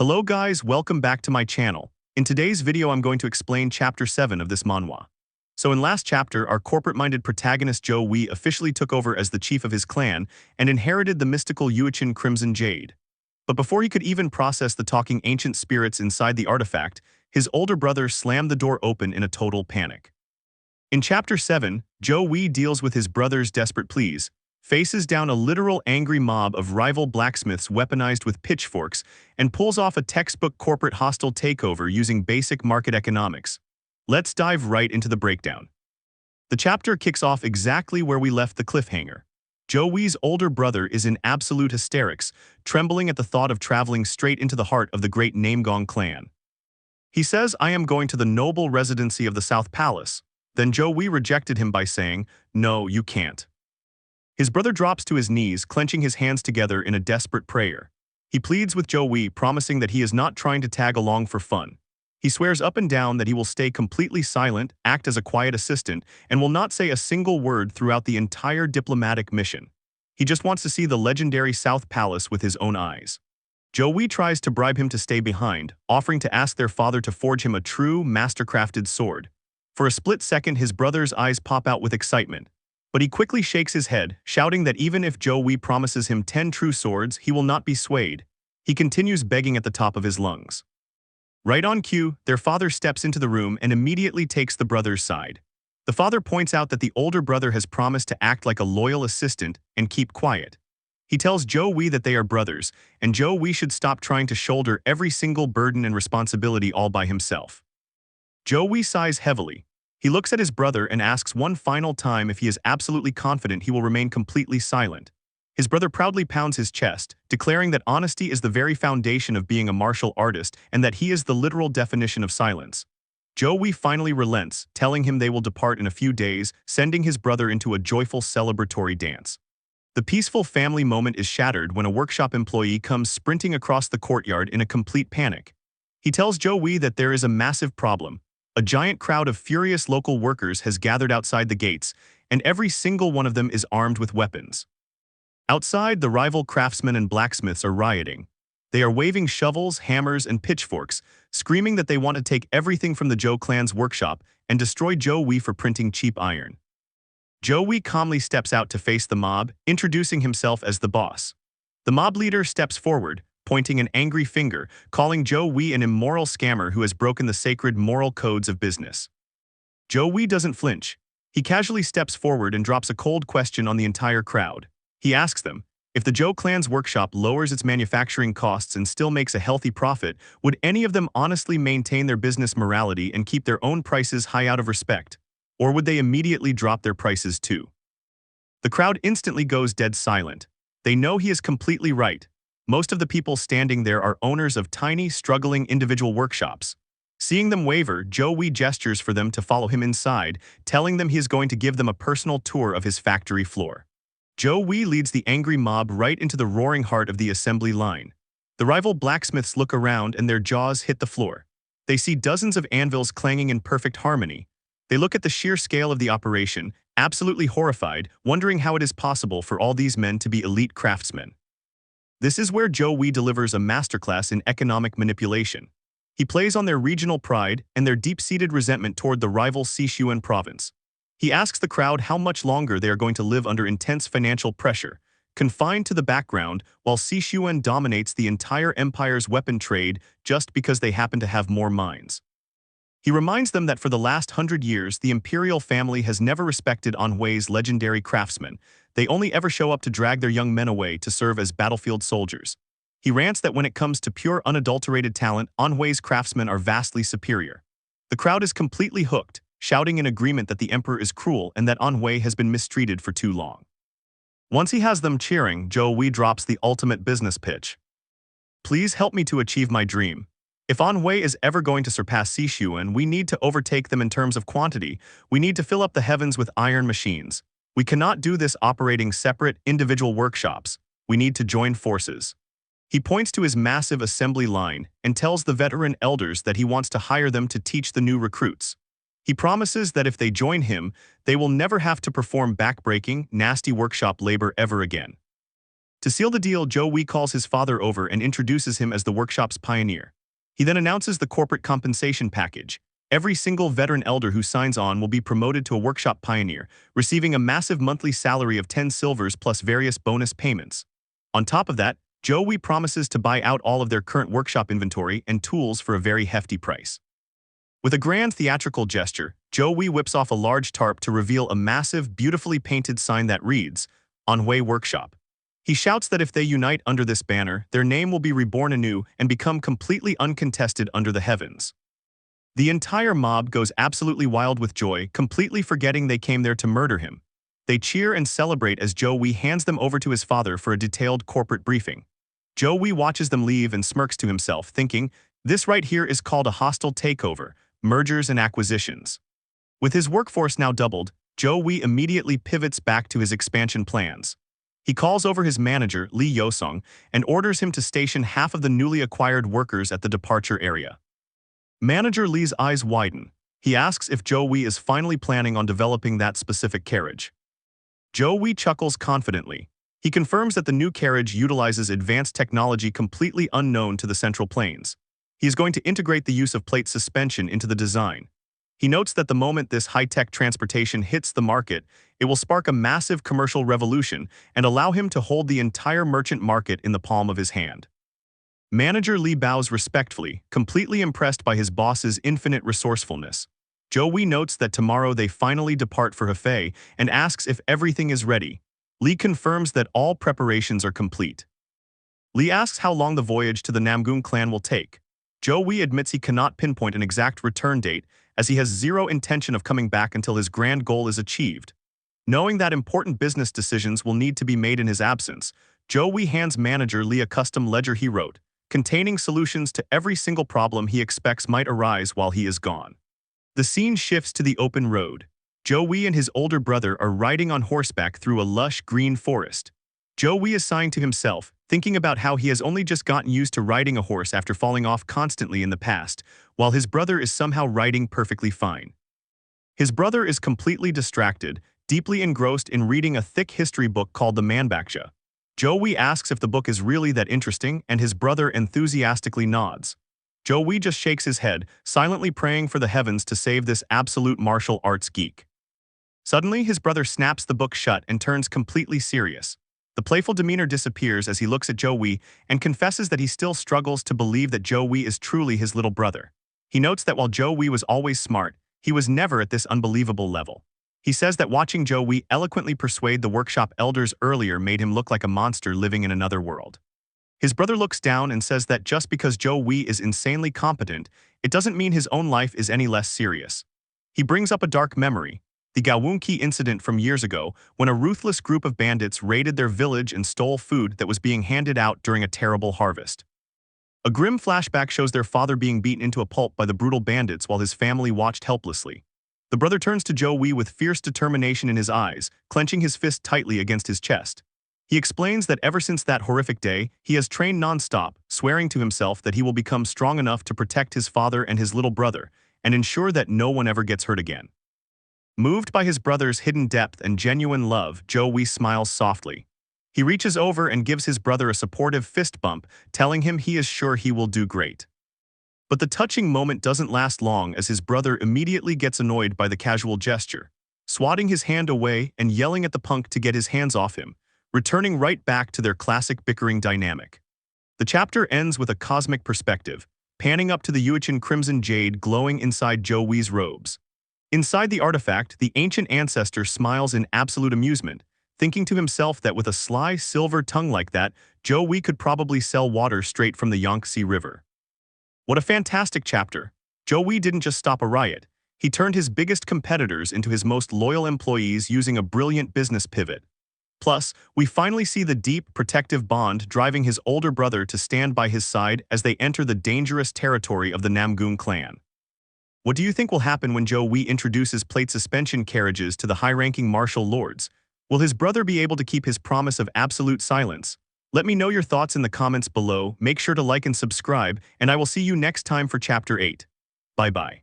Hello guys, welcome back to my channel. In today's video I'm going to explain chapter 7 of this manhwa. So in last chapter, our corporate-minded protagonist Jo Hwi officially took over as the chief of his clan and inherited the mystical Yuechin Crimson Jade. But before he could even process the talking ancient spirits inside the artifact, his older brother slammed the door open in a total panic. In chapter 7, Jo Hwi deals with his brother's desperate pleas, faces down a literal angry mob of rival blacksmiths weaponized with pitchforks, and pulls off a textbook corporate hostile takeover using basic market economics. Let's dive right into the breakdown. The chapter kicks off exactly where we left the cliffhanger. Jo Hwi's older brother is in absolute hysterics, trembling at the thought of traveling straight into the heart of the great Namgong clan. He says, "I am going to the noble residency of the South Palace." Then Jo Hwi rejected him by saying, "No, you can't." His brother drops to his knees, clenching his hands together in a desperate prayer. He pleads with Jo Hwi, promising that he is not trying to tag along for fun. He swears up and down that he will stay completely silent, act as a quiet assistant, and will not say a single word throughout the entire diplomatic mission. He just wants to see the legendary South Palace with his own eyes. Jo Hwi tries to bribe him to stay behind, offering to ask their father to forge him a true, master-crafted sword. For a split second, his brother's eyes pop out with excitement. But he quickly shakes his head, shouting that even if Jo Hwi promises him 10 true swords, he will not be swayed. He continues begging at the top of his lungs. Right on cue, their father steps into the room and immediately takes the brother's side. The father points out that the older brother has promised to act like a loyal assistant and keep quiet. He tells Jo Hwi that they are brothers, and Jo Hwi should stop trying to shoulder every single burden and responsibility all by himself. Jo Hwi sighs heavily. He looks at his brother and asks one final time if he is absolutely confident he will remain completely silent. His brother proudly pounds his chest, declaring that honesty is the very foundation of being a martial artist and that he is the literal definition of silence. Jo Hwi finally relents, telling him they will depart in a few days, sending his brother into a joyful celebratory dance. The peaceful family moment is shattered when a workshop employee comes sprinting across the courtyard in a complete panic. He tells Jo Hwi that there is a massive problem. A giant crowd of furious local workers has gathered outside the gates, and every single one of them is armed with weapons. Outside, the rival craftsmen and blacksmiths are rioting. They are waving shovels, hammers, and pitchforks, screaming that they want to take everything from the Jo clan's workshop and destroy Jo Hwi for printing cheap iron. Jo Hwi calmly steps out to face the mob, introducing himself as the boss. The mob leader steps forward, pointing an angry finger, calling Jo Hwi an immoral scammer who has broken the sacred moral codes of business. Jo Hwi doesn't flinch. He casually steps forward and drops a cold question on the entire crowd. He asks them, if the Jo clan's workshop lowers its manufacturing costs and still makes a healthy profit, would any of them honestly maintain their business morality and keep their own prices high out of respect? Or would they immediately drop their prices too? The crowd instantly goes dead silent. They know he is completely right. Most of the people standing there are owners of tiny, struggling individual workshops. Seeing them waver, Jo Hwi gestures for them to follow him inside, telling them he is going to give them a personal tour of his factory floor. Jo Hwi leads the angry mob right into the roaring heart of the assembly line. The rival blacksmiths look around and their jaws hit the floor. They see dozens of anvils clanging in perfect harmony. They look at the sheer scale of the operation, absolutely horrified, wondering how it is possible for all these men to be elite craftsmen. This is where Jo Hwi delivers a masterclass in economic manipulation. He plays on their regional pride and their deep-seated resentment toward the rival Sichuan province. He asks the crowd how much longer they are going to live under intense financial pressure, confined to the background while Sichuan dominates the entire empire's weapon trade just because they happen to have more mines. He reminds them that for the last 100 years, the imperial family has never respected Anhui's legendary craftsmen. They only ever show up to drag their young men away to serve as battlefield soldiers. He rants that when it comes to pure unadulterated talent, Anhui's craftsmen are vastly superior. The crowd is completely hooked, shouting in agreement that the emperor is cruel and that Anhui has been mistreated for too long. Once he has them cheering, Jo Hwi drops the ultimate business pitch. Please help me to achieve my dream. If Anhui is ever going to surpass Sichuan, we need to overtake them in terms of quantity. We need to fill up the heavens with iron machines. We cannot do this operating separate, individual workshops. We need to join forces. He points to his massive assembly line and tells the veteran elders that he wants to hire them to teach the new recruits. He promises that if they join him, they will never have to perform backbreaking, nasty workshop labor ever again. To seal the deal, Jo Hwi calls his father over and introduces him as the workshop's pioneer. He then announces the corporate compensation package. Every single veteran elder who signs on will be promoted to a workshop pioneer, receiving a massive monthly salary of 10 silvers plus various bonus payments. On top of that, Jo Hwi promises to buy out all of their current workshop inventory and tools for a very hefty price. With a grand theatrical gesture, Jo Hwi whips off a large tarp to reveal a massive, beautifully painted sign that reads, "Manhwa Workshop." He shouts that if they unite under this banner, their name will be reborn anew and become completely uncontested under the heavens. The entire mob goes absolutely wild with joy, completely forgetting they came there to murder him. They cheer and celebrate as Jo Hwi hands them over to his father for a detailed corporate briefing. Jo Hwi watches them leave and smirks to himself, thinking, this right here is called a hostile takeover, mergers and acquisitions. With his workforce now doubled, Jo Hwi immediately pivots back to his expansion plans. He calls over his manager, Lee Yosong, and orders him to station half of the newly acquired workers at the departure area. Manager Lee's eyes widen. He asks if Jo Hwi is finally planning on developing that specific carriage. Jo Hwi chuckles confidently. He confirms that the new carriage utilizes advanced technology completely unknown to the Central Plains. He is going to integrate the use of plate suspension into the design. He notes that the moment this high-tech transportation hits the market, it will spark a massive commercial revolution and allow him to hold the entire merchant market in the palm of his hand. Manager Lee bows respectfully, completely impressed by his boss's infinite resourcefulness. Jo Hwi notes that tomorrow they finally depart for Hefei and asks if everything is ready. Lee confirms that all preparations are complete. Lee asks how long the voyage to the Namgun clan will take. Jo Hwi admits he cannot pinpoint an exact return date, as he has zero intention of coming back until his grand goal is achieved. Knowing that important business decisions will need to be made in his absence, Jo Hwi hands manager Lee a custom ledger he wrote, containing solutions to every single problem he expects might arise while he is gone. The scene shifts to the open road. Jo Hwi and his older brother are riding on horseback through a lush green forest. Jo Hwi is sighing to himself, thinking about how he has only just gotten used to riding a horse after falling off constantly in the past, while his brother is somehow riding perfectly fine. His brother is completely distracted, deeply engrossed in reading a thick history book called the Manhwa. Jo Hwi asks if the book is really that interesting, and his brother enthusiastically nods. Jo Hwi just shakes his head, silently praying for the heavens to save this absolute martial arts geek. Suddenly, his brother snaps the book shut and turns completely serious. The playful demeanor disappears as he looks at Jo Hwi and confesses that he still struggles to believe that Jo Hwi is truly his little brother. He notes that while Jo Hwi was always smart, he was never at this unbelievable level. He says that watching Jo Hwi eloquently persuade the workshop elders earlier made him look like a monster living in another world. His brother looks down and says that just because Jo Hwi is insanely competent, it doesn't mean his own life is any less serious. He brings up a dark memory, the Gawunki incident from years ago, when a ruthless group of bandits raided their village and stole food that was being handed out during a terrible harvest. A grim flashback shows their father being beaten into a pulp by the brutal bandits while his family watched helplessly. The brother turns to Jo Hwi with fierce determination in his eyes, clenching his fist tightly against his chest. He explains that ever since that horrific day, he has trained non-stop, swearing to himself that he will become strong enough to protect his father and his little brother, and ensure that no one ever gets hurt again. Moved by his brother's hidden depth and genuine love, Jo Hwi smiles softly. He reaches over and gives his brother a supportive fist bump, telling him he is sure he will do great. But the touching moment doesn't last long as his brother immediately gets annoyed by the casual gesture, swatting his hand away and yelling at the punk to get his hands off him, returning right back to their classic bickering dynamic. The chapter ends with a cosmic perspective, panning up to the Yuichin crimson jade glowing inside Jo Hwi's robes. Inside the artifact, the ancient ancestor smiles in absolute amusement, thinking to himself that with a sly silver tongue like that, Jo Hwi could probably sell water straight from the Yangtze River. What a fantastic chapter! Jo Hwi didn't just stop a riot. He turned his biggest competitors into his most loyal employees using a brilliant business pivot. Plus, we finally see the deep, protective bond driving his older brother to stand by his side as they enter the dangerous territory of the Namgun clan. What do you think will happen when Jo Hwi introduces plate suspension carriages to the high-ranking martial lords? Will his brother be able to keep his promise of absolute silence? Let me know your thoughts in the comments below, make sure to like and subscribe, and I will see you next time for Chapter 8. Bye-bye.